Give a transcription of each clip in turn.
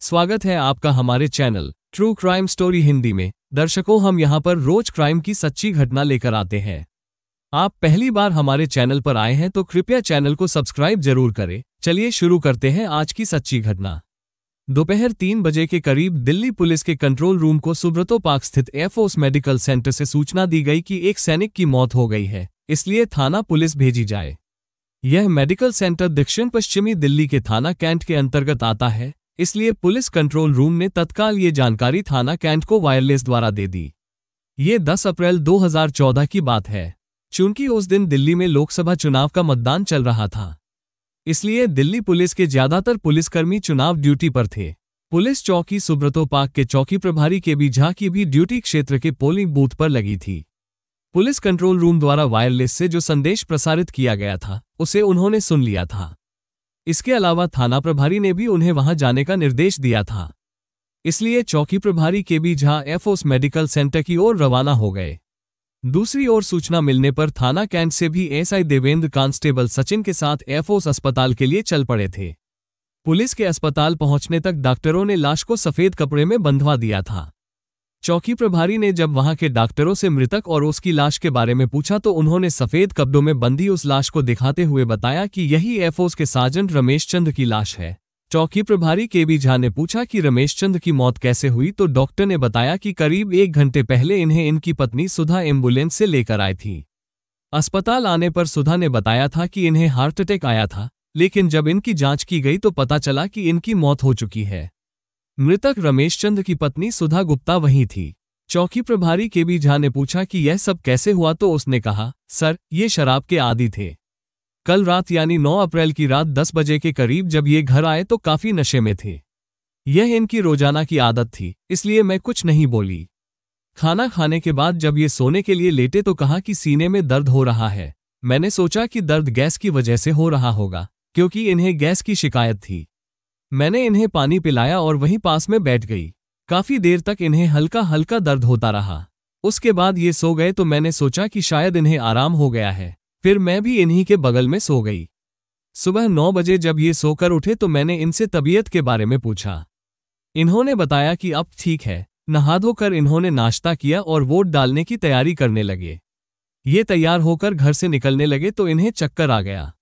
स्वागत है आपका हमारे channel true crime story Hindi में। दर्शकों, हम यहाँ पर रोज क्राइम की सच्ची घटना लेकर आते हैं। आप पहली बार हमारे चैनल पर आए हैं तो कृपया चैनल को सब्सक्राइब जरूर करें। चलिए शुरू करते हैं आज की सच्ची घटना। दोपहर 3 बजे के करीब दिल्ली पुलिस के कंट्रोल रूम को सुब्रतो पार्क स्थित एयरफोर्स मेडिकल सेंटर से सूचना दी गई कि एक सैनिक की मौत हो गई है, इसलिए थाना पुलिस भेजी जाए। यह मेडिकल सेंटर दक्षिण पश्चिमी दिल्ली के थाना कैंट के अंतर्गत आता है, इसलिए पुलिस कंट्रोल रूम ने तत्काल ये जानकारी थाना कैंट को वायरलेस द्वारा दे दी। ये 10 अप्रैल 2014 की बात है। चूंकि उस दिन दिल्ली में लोकसभा चुनाव का मतदान चल रहा था, इसलिए दिल्ली पुलिस के ज्यादातर पुलिसकर्मी चुनाव ड्यूटी पर थे। पुलिस चौकी सुब्रतो पार्क के चौकी प्रभारी केबी झा की भी ड्यूटी क्षेत्र के पोलिंग बूथ पर लगी थी। पुलिस कंट्रोल रूम द्वारा वायरलेस से जो संदेश प्रसारित किया गया था, उसे उन्होंने सुन लिया था। इसके अलावा थाना प्रभारी ने भी उन्हें वहां जाने का निर्देश दिया था, इसलिए चौकी प्रभारी केबी झा एयरफोर्स मेडिकल सेंटर की ओर रवाना हो गए। दूसरी ओर सूचना मिलने पर थाना कैंट से भी एसआई देवेंद्र कांस्टेबल सचिन के साथ एयरफोर्स अस्पताल के लिए चल पड़े थे। पुलिस के अस्पताल पहुंचने तक डॉक्टरों ने लाश को सफेद कपड़े में बंधवा दिया था। चौकी प्रभारी ने जब वहां के डॉक्टरों से मृतक और उसकी लाश के बारे में पूछा तो उन्होंने सफेद कपड़ों में बंधी उस लाश को दिखाते हुए बताया कि यही एयरफोर्स के सार्जेंट रमेश चंद की लाश है। चौकी प्रभारी केबी झा ने पूछा कि रमेश चंद की मौत कैसे हुई, तो डॉक्टर ने बताया कि करीब 1 घंटे पहले इन्हें इनकी पत्नी सुधा एम्बुलेंस से लेकर आई थी। अस्पताल आने पर सुधा ने बताया था कि इन्हें हार्ट अटैक आया था, लेकिन जब इनकी जांच की गई तो पता चला कि इनकी मौत हो चुकी है। मृतक रमेश चंद की पत्नी सुधा गुप्ता वही थी। चौकी प्रभारी केबी झा ने पूछा कि यह सब कैसे हुआ, तो उसने कहा, सर, ये शराब के आदी थे। कल रात यानी 9 अप्रैल की रात 10 बजे के करीब जब ये घर आए तो काफी नशे में थे। यह इनकी रोजाना की आदत थी, इसलिए मैं कुछ नहीं बोली। खाना खाने के बाद जब ये सोने के लिए लेटे तो कहा कि सीने में दर्द हो रहा है। मैंने सोचा कि दर्द गैस की वजह से हो रहा होगा, क्योंकि इन्हें गैस की शिकायत थी। मैंने इन्हें पानी पिलाया और वहीं पास में बैठ गई। काफी देर तक इन्हें हल्का हल्का दर्द होता रहा। उसके बाद ये सो गए तो मैंने सोचा कि शायद इन्हें आराम हो गया है, फिर मैं भी इन्हीं के बगल में सो गई। सुबह 9 बजे जब ये सोकर उठे तो मैंने इनसे तबीयत के बारे में पूछा। इन्होंने बताया कि अब ठीक है। नहा धोकर इन्होंने नाश्ता किया और वोट डालने की तैयारी करने लगे। ये तैयार होकर घर से निकलने लगे तो इन्हें चक्कर आ गया।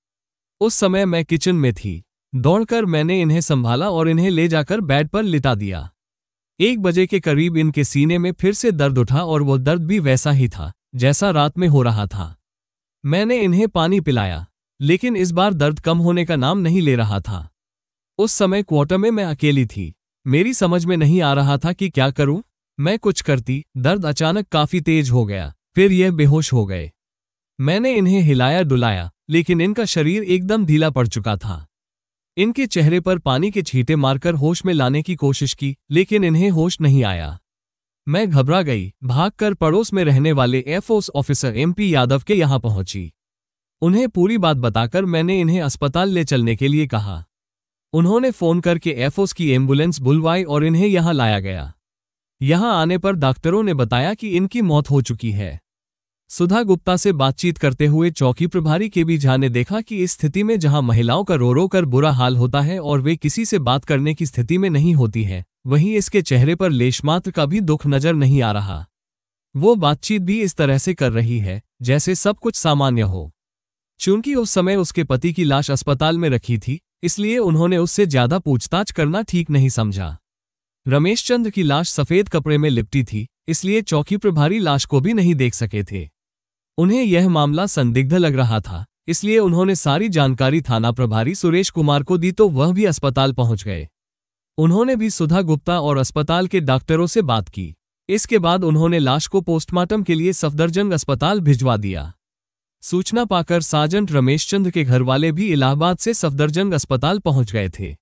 उस समय मैं किचन में थी। दौड़कर मैंने इन्हें संभाला और इन्हें ले जाकर बेड पर लिटा दिया। 1 बजे के करीब इनके सीने में फिर से दर्द उठा और वो दर्द भी वैसा ही था जैसा रात में हो रहा था। मैंने इन्हें पानी पिलाया, लेकिन इस बार दर्द कम होने का नाम नहीं ले रहा था। उस समय क्वार्टर में मैं अकेली थी। मेरी समझ में नहीं आ रहा था कि क्या करूं। मैं कुछ करती, दर्द अचानक काफी तेज हो गया, फिर यह बेहोश हो गए। मैंने इन्हें हिलाया डुलाया, लेकिन इनका शरीर एकदम ढीला पड़ चुका था। इनके चेहरे पर पानी के छींटे मारकर होश में लाने की कोशिश की, लेकिन इन्हें होश नहीं आया। मैं घबरा गई। भागकर पड़ोस में रहने वाले एयरफोर्स ऑफिसर MP यादव के यहां पहुंची। उन्हें पूरी बात बताकर मैंने इन्हें अस्पताल ले चलने के लिए कहा। उन्होंने फोन करके एयरफोर्स की एम्बुलेंस बुलवाई और इन्हें यहां लाया गया। यहां आने पर डॉक्टरों ने बताया कि इनकी मौत हो चुकी है। सुधा गुप्ता से बातचीत करते हुए चौकी प्रभारी केबी झा ने देखा कि इस स्थिति में जहां महिलाओं का रो रो कर बुरा हाल होता है और वे किसी से बात करने की स्थिति में नहीं होती है, वहीं इसके चेहरे पर लेशमात्र का भी दुख नजर नहीं आ रहा। वो बातचीत भी इस तरह से कर रही है जैसे सब कुछ सामान्य हो। चूंकि उस समय उसके पति की लाश अस्पताल में रखी थी, इसलिए उन्होंने उससे ज्यादा पूछताछ करना ठीक नहीं समझा। रमेश चंद की लाश सफेद कपड़े में लिपटी थी, इसलिए चौकी प्रभारी लाश को भी नहीं देख सके थे। उन्हें यह मामला संदिग्ध लग रहा था, इसलिए उन्होंने सारी जानकारी थाना प्रभारी सुरेश कुमार को दी तो वह भी अस्पताल पहुंच गए। उन्होंने भी सुधा गुप्ता और अस्पताल के डॉक्टरों से बात की। इसके बाद उन्होंने लाश को पोस्टमार्टम के लिए सफदरजंग अस्पताल भिजवा दिया। सूचना पाकर सार्जेंट रमेश चंद के घरवाले भी इलाहाबाद से सफदरजंग अस्पताल पहुंच गए थे।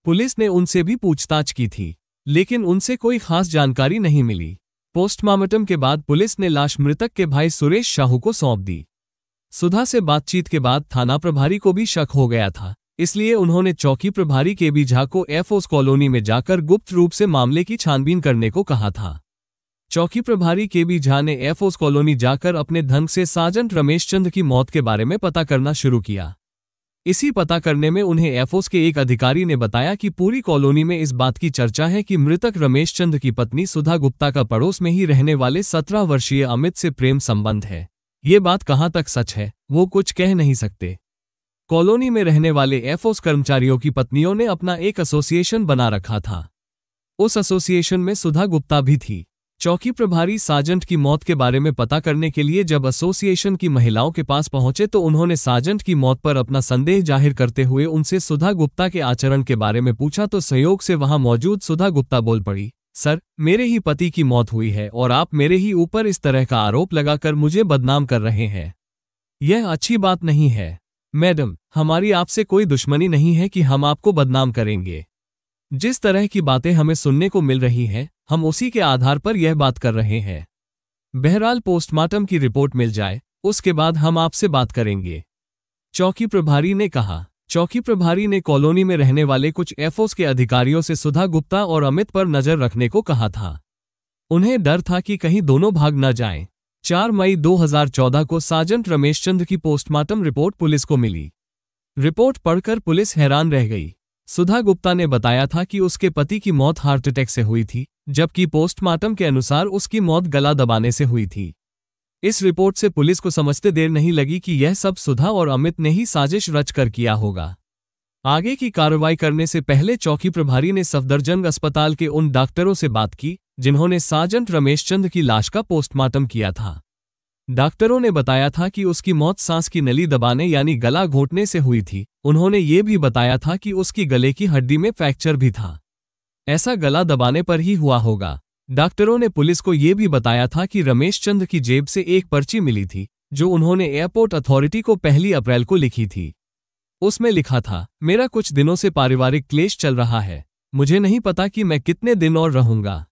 पुलिस ने उनसे भी पूछताछ की थी, लेकिन उनसे कोई खास जानकारी नहीं मिली। पोस्टमार्टम के बाद पुलिस ने लाश मृतक के भाई सुरेश साहू को सौंप दी। सुधा से बातचीत के बाद थाना प्रभारी को भी शक हो गया था, इसलिए उन्होंने चौकी प्रभारी केबी झा को एयरफोर्स कॉलोनी में जाकर गुप्त रूप से मामले की छानबीन करने को कहा था। चौकी प्रभारी केबी झा ने एयरफोर्स कॉलोनी जाकर अपने ढंग से सार्जेंट रमेश चंद की मौत के बारे में पता करना शुरू किया। इसी पता करने में उन्हें एयरफोर्स के एक अधिकारी ने बताया कि पूरी कॉलोनी में इस बात की चर्चा है कि मृतक रमेश चंद की पत्नी सुधा गुप्ता का पड़ोस में ही रहने वाले 17 वर्षीय अमित से प्रेम संबंध है। ये बात कहाँ तक सच है वो कुछ कह नहीं सकते। कॉलोनी में रहने वाले एयरफोर्स कर्मचारियों की पत्नियों ने अपना एक एसोसिएशन बना रखा था। उस एसोसिएशन में सुधा गुप्ता भी थी। चौकी प्रभारी साजंट की मौत के बारे में पता करने के लिए जब एसोसिएशन की महिलाओं के पास पहुंचे तो उन्होंने साजंट की मौत पर अपना संदेह जाहिर करते हुए उनसे सुधा गुप्ता के आचरण के बारे में पूछा तो संयोग से वहां मौजूद सुधा गुप्ता बोल पड़ी, सर, मेरे ही पति की मौत हुई है और आप मेरे ही ऊपर इस तरह का आरोप लगाकर मुझे बदनाम कर रहे हैं। यह अच्छी बात नहीं है। मैडम, हमारी आपसे कोई दुश्मनी नहीं है कि हम आपको बदनाम करेंगे। जिस तरह की बातें हमें सुनने को मिल रही हैं, हम उसी के आधार पर यह बात कर रहे हैं। बहरहाल पोस्टमार्टम की रिपोर्ट मिल जाए उसके बाद हम आपसे बात करेंगे, चौकी प्रभारी ने कहा। चौकी प्रभारी ने कॉलोनी में रहने वाले कुछ एयरफोर्स के अधिकारियों से सुधा गुप्ता और अमित पर नजर रखने को कहा था। उन्हें डर था कि कहीं दोनों भाग न जाएं। 4 मई 2014 को सार्जेंट रमेश चंद की पोस्टमार्टम रिपोर्ट पुलिस को मिली। रिपोर्ट पढ़कर पुलिस हैरान रह गई। सुधा गुप्ता ने बताया था कि उसके पति की मौत हार्ट अटैक से हुई थी, जबकि पोस्टमार्टम के अनुसार उसकी मौत गला दबाने से हुई थी। इस रिपोर्ट से पुलिस को समझते देर नहीं लगी कि यह सब सुधा और अमित ने ही साजिश रचकर किया होगा। आगे की कार्रवाई करने से पहले चौकी प्रभारी ने सफदरजंग अस्पताल के उन डॉक्टरों से बात की जिन्होंने सार्जेंट रमेश चंद की लाश का पोस्टमार्टम किया था। डॉक्टरों ने बताया था कि उसकी मौत सांस की नली दबाने यानी गला घोंटने से हुई थी। उन्होंने ये भी बताया था कि उसकी गले की हड्डी में फ्रैक्चर भी था। ऐसा गला दबाने पर ही हुआ होगा। डॉक्टरों ने पुलिस को ये भी बताया था कि रमेश चंद की जेब से एक पर्ची मिली थी जो उन्होंने एयरपोर्ट अथॉरिटी को 1 अप्रैल को लिखी थी। उसमें लिखा था, मेरा कुछ दिनों से पारिवारिक क्लेश चल रहा है। मुझे नहीं पता कि मैं कितने दिन और रहूंगा।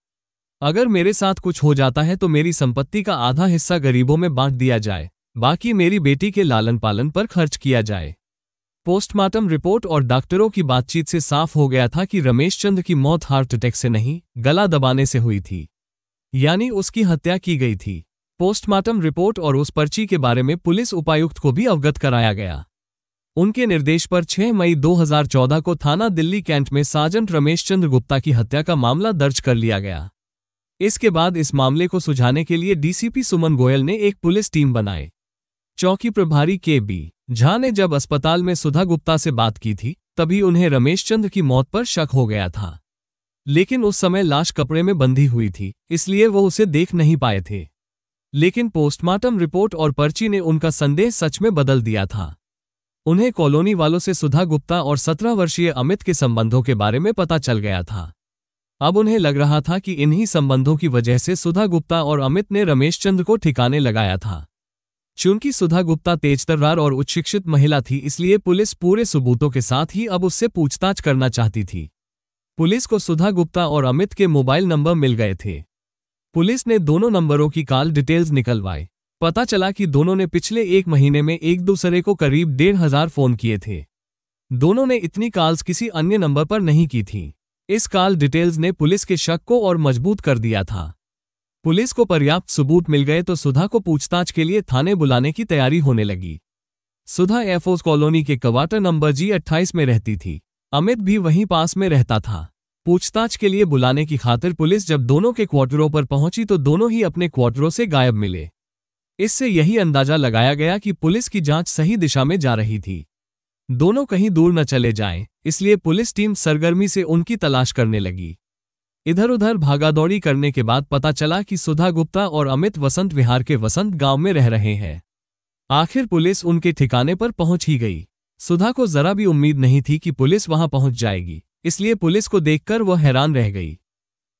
अगर मेरे साथ कुछ हो जाता है तो मेरी संपत्ति का आधा हिस्सा गरीबों में बांट दिया जाए, बाकी मेरी बेटी के लालन पालन पर खर्च किया जाए। पोस्टमार्टम रिपोर्ट और डॉक्टरों की बातचीत से साफ हो गया था कि रमेश चंद की मौत हार्ट अटैक से नहीं, गला दबाने से हुई थी, यानी उसकी हत्या की गई थी। पोस्टमार्टम रिपोर्ट और उस पर्ची के बारे में पुलिस उपायुक्त को भी अवगत कराया गया। उनके निर्देश पर 6 मई 2014 को थाना दिल्ली कैंट में सार्जेंट रमेश चंद्र गुप्ता की हत्या का मामला दर्ज कर लिया गया। इसके बाद इस मामले को सुलझाने के लिए डीसीपी सुमन गोयल ने एक पुलिस टीम बनाई। चौकी प्रभारी के.बी. झा ने जब अस्पताल में सुधा गुप्ता से बात की थी तभी उन्हें रमेश चंद्र की मौत पर शक हो गया था, लेकिन उस समय लाश कपड़े में बंधी हुई थी, इसलिए वो उसे देख नहीं पाए थे। लेकिन पोस्टमार्टम रिपोर्ट और पर्ची ने उनका संदेह सच में बदल दिया था। उन्हें कॉलोनी वालों से सुधा गुप्ता और 17 वर्षीय अमित के संबंधों के बारे में पता चल गया था। अब उन्हें लग रहा था कि इन्हीं संबंधों की वजह से सुधा गुप्ता और अमित ने रमेश चंद्र को ठिकाने लगाया था। चूंकि सुधा गुप्ता तेजतर्रार और उच्च शिक्षित महिला थी, इसलिए पुलिस पूरे सबूतों के साथ ही अब उससे पूछताछ करना चाहती थी। पुलिस को सुधा गुप्ता और अमित के मोबाइल नंबर मिल गए थे। पुलिस ने दोनों नंबरों की कॉल डिटेल्स निकलवाई। पता चला कि दोनों ने पिछले 1 महीने में एक दूसरे को करीब 1,500 फोन किए थे। दोनों ने इतनी कॉल्स किसी अन्य नंबर पर नहीं की थी। इस कॉल डिटेल्स ने पुलिस के शक को और मजबूत कर दिया था। पुलिस को पर्याप्त सबूत मिल गए तो सुधा को पूछताछ के लिए थाने बुलाने की तैयारी होने लगी। सुधा एयरफोर्स कॉलोनी के क्वार्टर नंबर G28 में रहती थी। अमित भी वहीं पास में रहता था। पूछताछ के लिए बुलाने की खातिर पुलिस जब दोनों के क्वार्टरों पर पहुंची तो दोनों ही अपने क्वार्टरों से गायब मिले। इससे यही अंदाजा लगाया गया कि पुलिस की जांच सही दिशा में जा रही थी। दोनों कहीं दूर न चले जाएं, इसलिए पुलिस टीम सरगर्मी से उनकी तलाश करने लगी। इधर उधर भागादौड़ी करने के बाद पता चला कि सुधा गुप्ता और अमित वसंत विहार के वसंत गांव में रह रहे हैं। आखिर पुलिस उनके ठिकाने पर पहुंच ही गई। सुधा को जरा भी उम्मीद नहीं थी कि पुलिस वहां पहुंच जाएगी, इसलिए पुलिस को देखकर वह हैरान रह गई।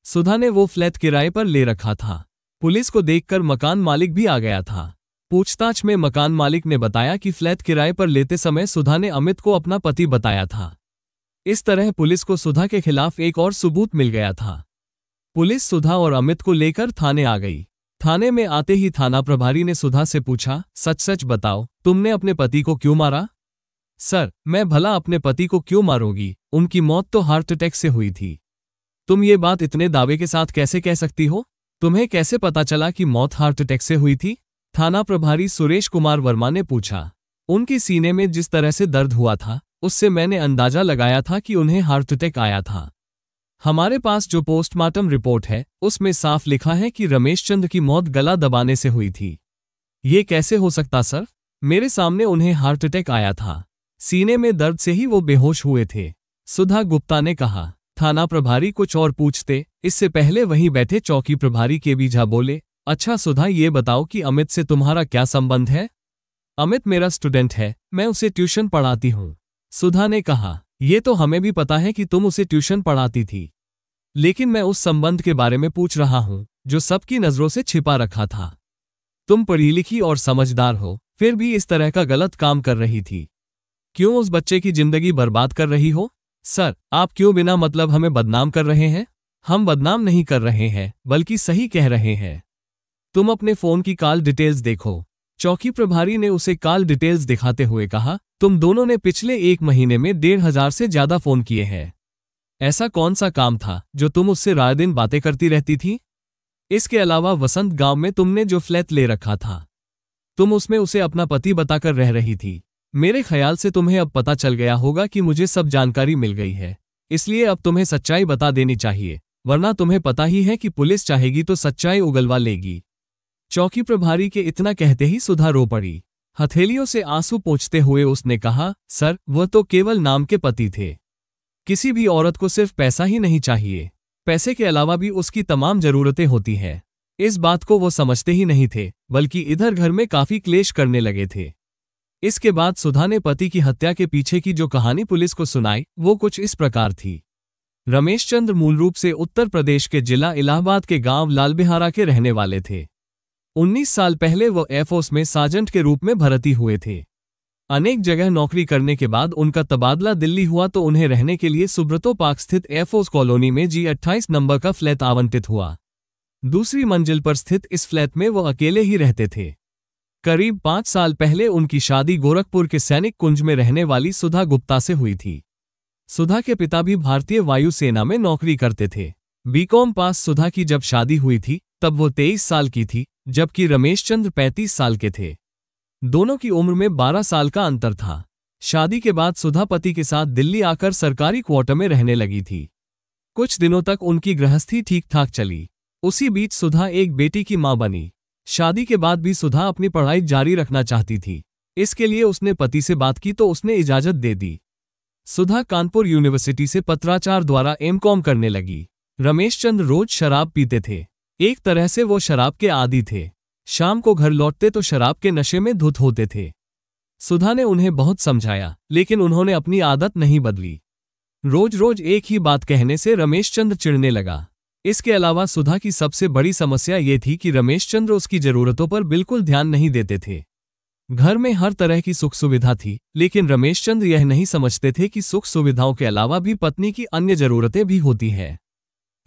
सुधा ने वो फ्लैट किराए पर ले रखा था। पुलिस को देखकर मकान मालिक भी आ गया था। पूछताछ में मकान मालिक ने बताया कि फ्लैट किराए पर लेते समय सुधा ने अमित को अपना पति बताया था। इस तरह पुलिस को सुधा के खिलाफ एक और सबूत मिल गया था। पुलिस सुधा और अमित को लेकर थाने आ गई। थाने में आते ही थाना प्रभारी ने सुधा से पूछा, सच सच बताओ, तुमने अपने पति को क्यों मारा? सर, मैं भला अपने पति को क्यों मारूंगी? उनकी मौत तो हार्ट अटैक से हुई थी। तुम ये बात इतने दावे के साथ कैसे कह सकती हो? तुम्हें कैसे पता चला कि मौत हार्ट अटैक से हुई थी? थाना प्रभारी सुरेश कुमार वर्मा ने पूछा। उनके सीने में जिस तरह से दर्द हुआ था, उससे मैंने अंदाजा लगाया था कि उन्हें हार्ट अटैक आया था। हमारे पास जो पोस्टमार्टम रिपोर्ट है, उसमें साफ लिखा है कि रमेश चंद्र की मौत गला दबाने से हुई थी। ये कैसे हो सकता सर? मेरे सामने उन्हें हार्ट अटैक आया था। सीने में दर्द से ही वो बेहोश हुए थे, सुधा गुप्ता ने कहा। थाना प्रभारी कुछ और पूछते, इससे पहले वहीं बैठे चौकी प्रभारी केबी झा बोले, अच्छा सुधा, ये बताओ कि अमित से तुम्हारा क्या संबंध है? अमित मेरा स्टूडेंट है, मैं उसे ट्यूशन पढ़ाती हूँ, सुधा ने कहा। ये तो हमें भी पता है कि तुम उसे ट्यूशन पढ़ाती थी, लेकिन मैं उस संबंध के बारे में पूछ रहा हूँ जो सबकी नजरों से छिपा रखा था। तुम पढ़ी लिखी और समझदार हो, फिर भी इस तरह का गलत काम कर रही थी। क्यों उस बच्चे की जिंदगी बर्बाद कर रही हो? सर, आप क्यों बिना मतलब हमें बदनाम कर रहे हैं? हम बदनाम नहीं कर रहे हैं, बल्कि सही कह रहे हैं। तुम अपने फोन की कॉल डिटेल्स देखो। चौकी प्रभारी ने उसे कॉल डिटेल्स दिखाते हुए कहा, तुम दोनों ने पिछले 1 महीने में 1500 से ज्यादा फोन किए हैं। ऐसा कौन सा काम था जो तुम उससे रात दिन बातें करती रहती थी? इसके अलावा वसंत गांव में तुमने जो फ्लैट ले रखा था, तुम उसमें उसे अपना पति बताकर रह रही थी। मेरे ख्याल से तुम्हें अब पता चल गया होगा कि मुझे सब जानकारी मिल गई है, इसलिए अब तुम्हें सच्चाई बता देनी चाहिए, वरना तुम्हें पता ही है कि पुलिस चाहेगी तो सच्चाई उगलवा लेगी। चौकी प्रभारी के इतना कहते ही सुधा रो पड़ी। हथेलियों से आंसू पोंछते हुए उसने कहा, सर, वह तो केवल नाम के पति थे। किसी भी औरत को सिर्फ पैसा ही नहीं चाहिए, पैसे के अलावा भी उसकी तमाम जरूरतें होती हैं। इस बात को वो समझते ही नहीं थे, बल्कि इधर घर में काफी क्लेश करने लगे थे। इसके बाद सुधा ने पति की हत्या के पीछे की जो कहानी पुलिस को सुनाई, वो कुछ इस प्रकार थी। रमेश चंद्र मूल रूप से उत्तर प्रदेश के जिला इलाहाबाद के गांव लालबिहारा के रहने वाले थे। 19 साल पहले वो एयरफोर्स में सार्जेंट के रूप में भर्ती हुए थे। अनेक जगह नौकरी करने के बाद उनका तबादला दिल्ली हुआ तो उन्हें रहने के लिए सुब्रतो पार्क स्थित एयरफोर्स कॉलोनी में G28 नंबर का फ्लैट आवंटित हुआ। दूसरी मंजिल पर स्थित इस फ्लैट में वो अकेले ही रहते थे। करीब 5 साल पहले उनकी शादी गोरखपुर के सैनिक कुंज में रहने वाली सुधा गुप्ता से हुई थी। सुधा के पिता भी भारतीय वायुसेना में नौकरी करते थे। बीकॉम पास सुधा की जब शादी हुई थी, तब वो 23 साल की थी, जबकि रमेश चंद्र 35 साल के थे। दोनों की उम्र में 12 साल का अंतर था। शादी के बाद सुधा पति के साथ दिल्ली आकर सरकारी क्वार्टर में रहने लगी थी। कुछ दिनों तक उनकी गृहस्थी ठीक ठाक चली। उसी बीच सुधा एक बेटी की मां बनी। शादी के बाद भी सुधा अपनी पढ़ाई जारी रखना चाहती थी। इसके लिए उसने पति से बात की तो उसने इजाजत दे दी। सुधा कानपुर यूनिवर्सिटी से पत्राचार द्वारा एमकॉम करने लगी। रमेश चंद्र रोज शराब पीते थे। एक तरह से वो शराब के आदी थे। शाम को घर लौटते तो शराब के नशे में धुत होते थे। सुधा ने उन्हें बहुत समझाया, लेकिन उन्होंने अपनी आदत नहीं बदली। रोज रोज एक ही बात कहने से रमेश चंद्र चिढ़ने लगा। इसके अलावा सुधा की सबसे बड़ी समस्या ये थी कि रमेश चंद्र उसकी जरूरतों पर बिल्कुल ध्यान नहीं देते थे। घर में हर तरह की सुख सुविधा थी, लेकिन रमेश चंद्र यह नहीं समझते थे कि सुख सुविधाओं के अलावा भी पत्नी की अन्य जरूरतें भी होती हैं।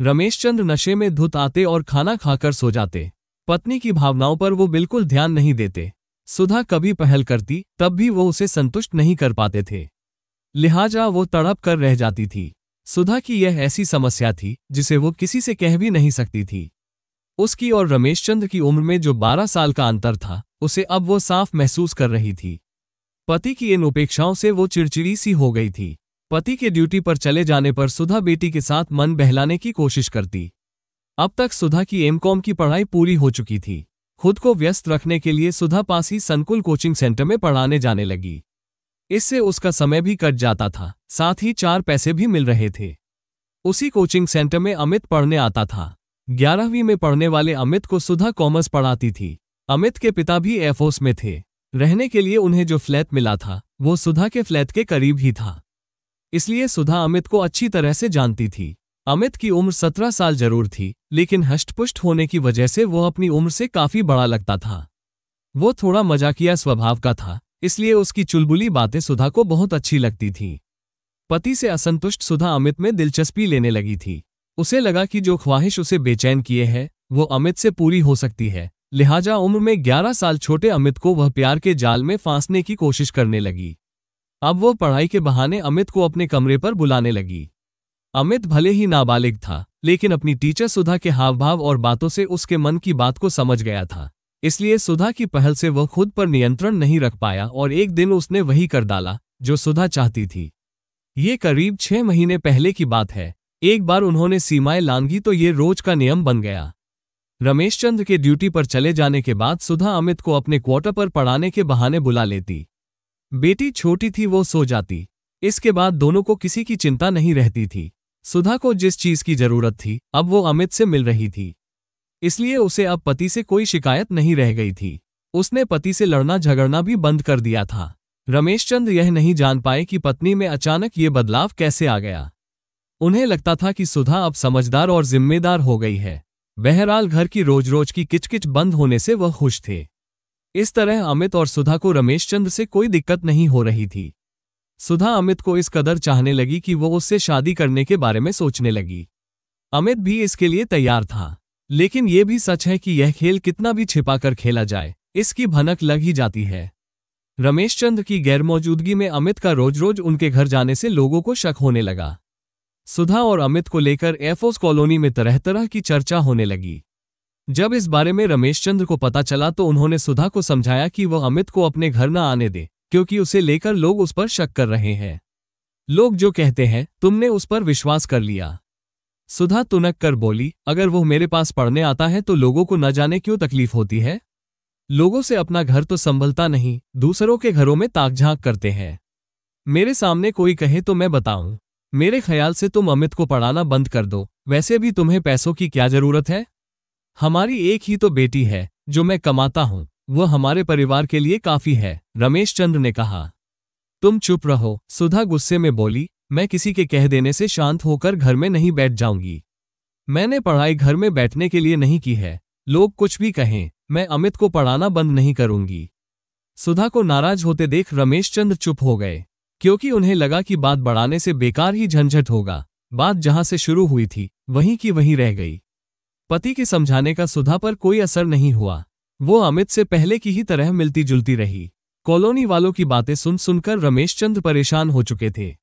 रमेश चंद्र नशे में धुत आते और खाना खाकर सो जाते। पत्नी की भावनाओं पर वो बिल्कुल ध्यान नहीं देते। सुधा कभी पहल करती, तब भी वो उसे संतुष्ट नहीं कर पाते थे। लिहाजा वो तड़प कर रह जाती थी। सुधा की यह ऐसी समस्या थी जिसे वो किसी से कह भी नहीं सकती थी। उसकी और रमेश चंद्र की उम्र में जो 12 साल का अंतर था, उसे अब वो साफ महसूस कर रही थी। पति की इन उपेक्षाओं से वो चिड़चिड़ी सी हो गई थी। पति के ड्यूटी पर चले जाने पर सुधा बेटी के साथ मन बहलाने की कोशिश करती। अब तक सुधा की एमकॉम की पढ़ाई पूरी हो चुकी थी। खुद को व्यस्त रखने के लिए सुधा पास ही संकुल कोचिंग सेंटर में पढ़ाने जाने लगी। इससे उसका समय भी कट जाता था, साथ ही 4 पैसे भी मिल रहे थे। उसी कोचिंग सेंटर में अमित पढ़ने आता था। 11वीं में पढ़ने वाले अमित को सुधा कॉमर्स पढ़ाती थी। अमित के पिता भी एयरफोर्स में थे। रहने के लिए उन्हें जो फ्लैट मिला था, वो सुधा के फ्लैट के करीब ही था। इसलिए सुधा अमित को अच्छी तरह से जानती थी। अमित की उम्र 17 साल जरूर थी, लेकिन हष्टपुष्ट होने की वजह से वो अपनी उम्र से काफी बड़ा लगता था। वो थोड़ा मजाकिया स्वभाव का था, इसलिए उसकी चुलबुली बातें सुधा को बहुत अच्छी लगती थीं। पति से असंतुष्ट सुधा अमित में दिलचस्पी लेने लगी थी। उसे लगा कि जो ख्वाहिश उसे बेचैन किए है, वो अमित से पूरी हो सकती है। लिहाजा उम्र में 11 साल छोटे अमित को वह प्यार के जाल में फांसने की कोशिश करने लगी। अब वो पढ़ाई के बहाने अमित को अपने कमरे पर बुलाने लगी। अमित भले ही नाबालिग था, लेकिन अपनी टीचर सुधा के हाव भाव और बातों से उसके मन की बात को समझ गया था। इसलिए सुधा की पहल से वह खुद पर नियंत्रण नहीं रख पाया और एक दिन उसने वही कर डाला जो सुधा चाहती थी। ये करीब 6 महीने पहले की बात है। एक बार उन्होंने सीमाएं लांघी तो ये रोज का नियम बन गया। रमेशचंद्र के ड्यूटी पर चले जाने के बाद सुधा अमित को अपने क्वार्टर पर पढ़ाने के बहाने बुला लेती। बेटी छोटी थी, वो सो जाती। इसके बाद दोनों को किसी की चिंता नहीं रहती थी। सुधा को जिस चीज की जरूरत थी अब वो अमित से मिल रही थी, इसलिए उसे अब पति से कोई शिकायत नहीं रह गई थी। उसने पति से लड़ना झगड़ना भी बंद कर दिया था। रमेशचंद्र यह नहीं जान पाए कि पत्नी में अचानक ये बदलाव कैसे आ गया। उन्हें लगता था कि सुधा अब समझदार और जिम्मेदार हो गई है। बहरहाल घर की रोज रोज की किचकिच बंद होने से वह खुश थे। इस तरह अमित और सुधा को रमेशचंद्र से कोई दिक्कत नहीं हो रही थी। सुधा अमित को इस कदर चाहने लगी कि वो उससे शादी करने के बारे में सोचने लगी। अमित भी इसके लिए तैयार था, लेकिन यह भी सच है कि यह खेल कितना भी छिपाकर खेला जाए, इसकी भनक लग ही जाती है। रमेशचंद्र की गैरमौजूदगी में अमित का रोज रोज उनके घर जाने से लोगों को शक होने लगा। सुधा और अमित को लेकर एयरफोर्स कॉलोनी में तरह तरह की चर्चा होने लगी। जब इस बारे में रमेशचंद्र को पता चला तो उन्होंने सुधा को समझाया कि वह अमित को अपने घर न आने दे, क्योंकि उसे लेकर लोग उस पर शक कर रहे हैं। लोग जो कहते हैं तुमने उस पर विश्वास कर लिया। सुधा तुनक कर बोली, अगर वो मेरे पास पढ़ने आता है तो लोगों को न जाने क्यों तकलीफ होती है। लोगों से अपना घर तो संभलता नहीं, दूसरों के घरों में ताक-झांक करते हैं। मेरे सामने कोई कहे तो मैं बताऊं। मेरे ख्याल से तुम अमित को पढ़ाना बंद कर दो। वैसे भी तुम्हें पैसों की क्या जरूरत है। हमारी एक ही तो बेटी है जो मैं कमाता हूं, वह हमारे परिवार के लिए काफी है, रमेशचंद्र ने कहा। तुम चुप रहो, सुधा गुस्से में बोली। मैं किसी के कह देने से शांत होकर घर में नहीं बैठ जाऊंगी। मैंने पढ़ाई घर में बैठने के लिए नहीं की है। लोग कुछ भी कहें, मैं अमित को पढ़ाना बंद नहीं करूंगी। सुधा को नाराज होते देख रमेशचंद्र चुप हो गए, क्योंकि उन्हें लगा कि बात बढ़ाने से बेकार ही झंझट होगा। बात जहां से शुरू हुई थी वहीं की वहीं रह गई। पति के समझाने का सुधा पर कोई असर नहीं हुआ। वो अमित से पहले की ही तरह मिलती जुलती रही। कॉलोनी वालों की बातें सुन सुनकर रमेशचंद्र परेशान हो चुके थे।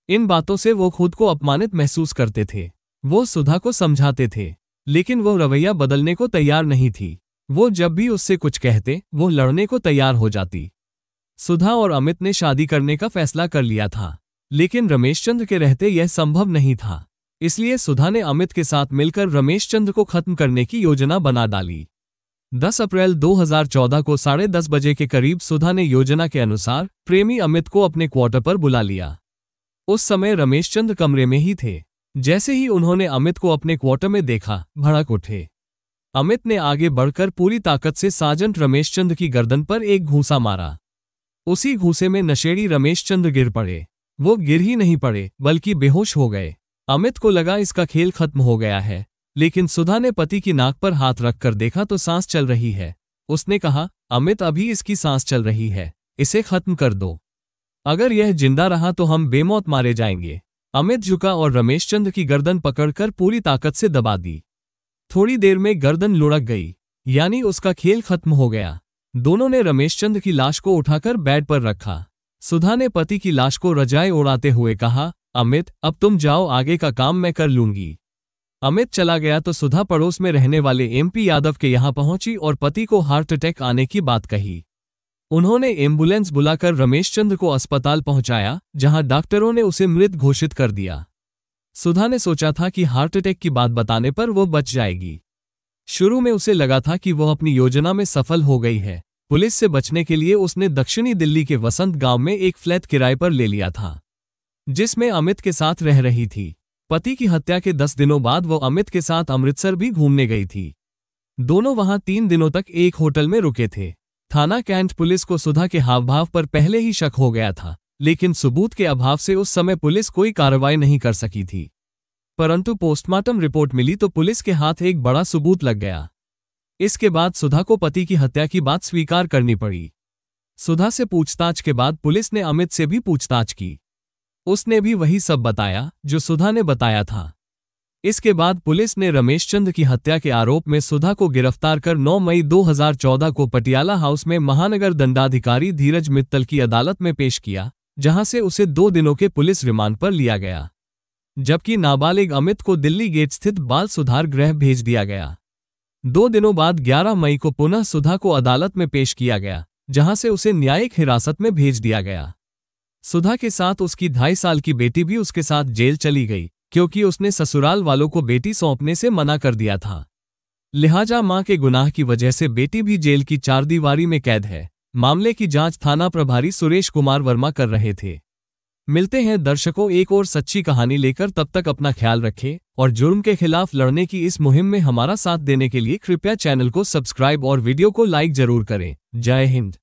इन बातों से वो खुद को अपमानित महसूस करते थे। वो सुधा को समझाते थे, लेकिन वो रवैया बदलने को तैयार नहीं थी। वो जब भी उससे कुछ कहते वो लड़ने को तैयार हो जाती। सुधा और अमित ने शादी करने का फैसला कर लिया था, लेकिन रमेशचंद्र के रहते यह संभव नहीं था। इसलिए सुधा ने अमित के साथ मिलकर रमेशचंद्र को खत्म करने की योजना बना डाली। 10 अप्रैल 2014 को 10:30 बजे के करीब सुधा ने योजना के अनुसार प्रेमी अमित को अपने क्वार्टर पर बुला लिया। उस समय रमेशचंद्र कमरे में ही थे। जैसे ही उन्होंने अमित को अपने क्वार्टर में देखा, भड़क उठे। अमित ने आगे बढ़कर पूरी ताकत से सार्जेंट रमेशचंद्र की गर्दन पर एक घूंसा मारा। उसी घूंसे में नशेड़ी रमेशचंद्र गिर पड़े। वो गिर ही नहीं पड़े बल्कि बेहोश हो गए। अमित को लगा इसका खेल खत्म हो गया है, लेकिन सुधा ने पति की नाक पर हाथ रखकर देखा तो सांस चल रही है। उसने कहा, अमित अभी इसकी सांस चल रही है, इसे खत्म कर दो। अगर यह जिंदा रहा तो हम बेमौत मारे जाएंगे। अमित झुका और रमेशचंद्र की गर्दन पकड़कर पूरी ताकत से दबा दी। थोड़ी देर में गर्दन लुढ़क गई, यानी उसका खेल खत्म हो गया। दोनों ने रमेशचंद्र की लाश को उठाकर बेड पर रखा। सुधा ने पति की लाश को रजाई ओढ़ाते हुए कहा, अमित अब तुम जाओ, आगे का काम मैं कर लूंगी। अमित चला गया तो सुधा पड़ोस में रहने वाले एमपी यादव के यहां पहुंची और पति को हार्ट अटैक आने की बात कही। उन्होंने एम्बुलेंस बुलाकर रमेशचंद्र को अस्पताल पहुंचाया, जहां डॉक्टरों ने उसे मृत घोषित कर दिया। सुधा ने सोचा था कि हार्ट अटैक की बात बताने पर वो बच जाएगी। शुरू में उसे लगा था कि वो अपनी योजना में सफल हो गई है। पुलिस से बचने के लिए उसने दक्षिणी दिल्ली के वसंत गांव में एक फ्लैट किराए पर ले लिया था, जिसमें अमित के साथ रह रही थी। पति की हत्या के 10 दिनों बाद वो अमित के साथ अमृतसर भी घूमने गई थी। दोनों वहां 3 दिनों तक एक होटल में रुके थे। थाना कैंट पुलिस को सुधा के हाव भाव पर पहले ही शक हो गया था, लेकिन सबूत के अभाव से उस समय पुलिस कोई कार्रवाई नहीं कर सकी थी। परंतु पोस्टमार्टम रिपोर्ट मिली तो पुलिस के हाथ एक बड़ा सबूत लग गया। इसके बाद सुधा को पति की हत्या की बात स्वीकार करनी पड़ी। सुधा से पूछताछ के बाद पुलिस ने अमित से भी पूछताछ की। उसने भी वही सब बताया जो सुधा ने बताया था। इसके बाद पुलिस ने रमेशचंद्र की हत्या के आरोप में सुधा को गिरफ्तार कर 9 मई 2014 को पटियाला हाउस में महानगर दंडाधिकारी धीरज मित्तल की अदालत में पेश किया, जहां से उसे 2 दिनों के पुलिस रिमांड पर लिया गया, जबकि नाबालिग अमित को दिल्ली गेट स्थित बाल सुधार गृह भेज दिया गया। 2 दिनों बाद 11 मई को पुनः सुधा को अदालत में पेश किया गया, जहां से उसे न्यायिक हिरासत में भेज दिया गया। सुधा के साथ उसकी 2.5 साल की बेटी भी उसके साथ जेल चली गई, क्योंकि उसने ससुराल वालों को बेटी सौंपने से मना कर दिया था। लिहाजा मां के गुनाह की वजह से बेटी भी जेल की चारदीवारी में कैद है। मामले की जांच थाना प्रभारी सुरेश कुमार वर्मा कर रहे थे। मिलते हैं दर्शकों एक और सच्ची कहानी लेकर, तब तक अपना ख्याल रखें और जुर्म के खिलाफ लड़ने की इस मुहिम में हमारा साथ देने के लिए कृपया चैनल को सब्सक्राइब और वीडियो को लाइक जरूर करें। जय हिंद।